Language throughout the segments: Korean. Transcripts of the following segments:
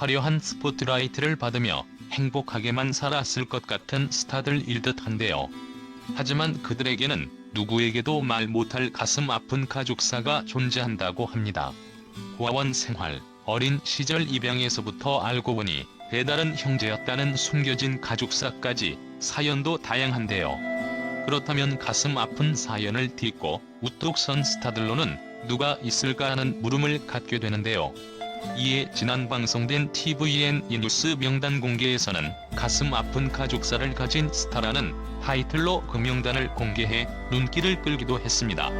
화려한 스포트라이트를 받으며 행복하게만 살았을 것 같은 스타들일 듯한데요. 하지만 그들에게는 누구에게도 말 못할 가슴 아픈 가족사가 존재한다고 합니다. 고아원 생활, 어린 시절 입양에서부터 알고 보니 배다른 형제였다는 숨겨진 가족사까지 사연도 다양한데요. 그렇다면 가슴 아픈 사연을 딛고 우뚝 선 스타들로는 누가 있을까 하는 물음을 갖게 되는데요. 이에 지난 방송된 tvN 이뉴스 명단 공개에서는 가슴 아픈 가족사를 가진 스타라는 타이틀로 그 명단을 공개해 눈길을 끌기도 했습니다.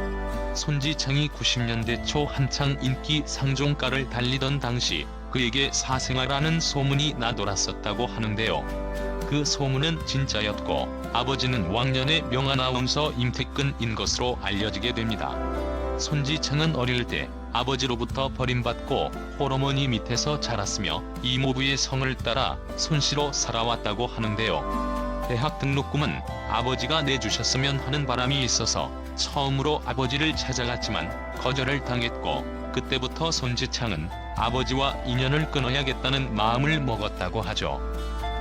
손지창이 90년대 초 한창 인기 상종가를 달리던 당시 그에게 사생아라는 소문이 나돌았었다고 하는데요. 그 소문은 진짜였고 아버지는 왕년의 명아나운서 임택근인 것으로 알려지게 됩니다. 손지창은 어릴 때 아버지로부터 버림받고 홀어머니 밑에서 자랐으며 이모부의 성을 따라 손씨로 살아왔다고 하는데요. 대학 등록금은 아버지가 내주셨으면 하는 바람이 있어서 처음으로 아버지를 찾아갔지만 거절을 당했고 그때부터 손지창은 아버지와 인연을 끊어야겠다는 마음을 먹었다고 하죠.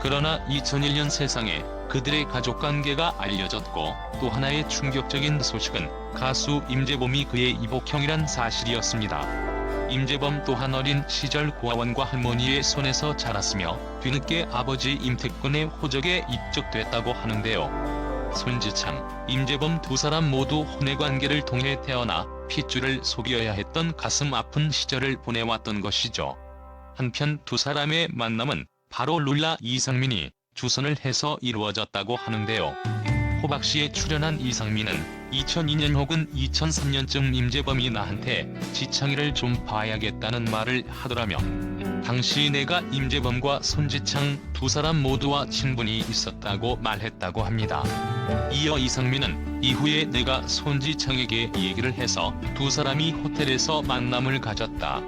그러나 2001년 세상에 그들의 가족관계가 알려졌고 또 하나의 충격적인 소식은 가수 임재범이 그의 이복형이란 사실이었습니다. 임재범 또한 어린 시절 고아원과 할머니의 손에서 자랐으며 뒤늦게 아버지 임택근의 호적에 입적됐다고 하는데요. 손지창, 임재범 두 사람 모두 혼외관계를 통해 태어나 핏줄을 속여야 했던 가슴 아픈 시절을 보내왔던 것이죠. 한편 두 사람의 만남은 바로 룰라 이상민이 주선을 해서 이루어졌다고 하는데요. 호박씨에 출연한 이상민은 2002년 혹은 2003년쯤 임재범이 나한테 지창이를 좀 봐야겠다는 말을 하더라며 당시 내가 임재범과 손지창 두 사람 모두와 친분이 있었다고 말했다고 합니다. 이어 이상민은 이후에 내가 손지창에게 얘기를 해서 두 사람이 호텔에서 만남을 가졌다.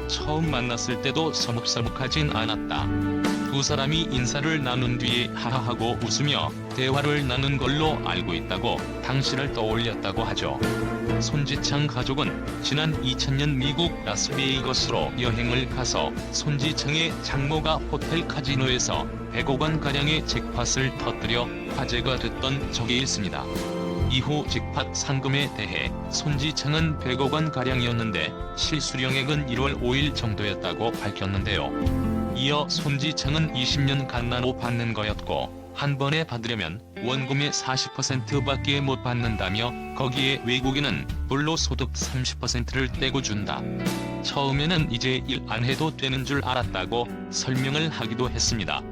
처음 만났을 때도 서먹서먹하진 않았다. 두 사람이 인사를 나눈 뒤에 하하하고 웃으며 대화를 나눈 걸로 알고 있다고 당시를 떠올렸다고 하죠. 손지창 가족은 지난 2000년 미국 라스베이거스로 여행을 가서 손지창의 장모가 호텔 카지노에서 100억 원가량의 잭팟을 터뜨려 화제가 됐던 적이 있습니다. 이후 잭팟 상금에 대해 손지창은 100억 원가량이었는데 실수령액은 1월 5일 정도였다고 밝혔는데요. 이어 손지창은 20년 갓나노 받는 거였고 한 번에 받으려면 원금의 40%밖에 못 받는다며 거기에 외국인은 불로소득 30%를 떼고 준다. 처음에는 이제 일 안 해도 되는 줄 알았다고 설명을 하기도 했습니다.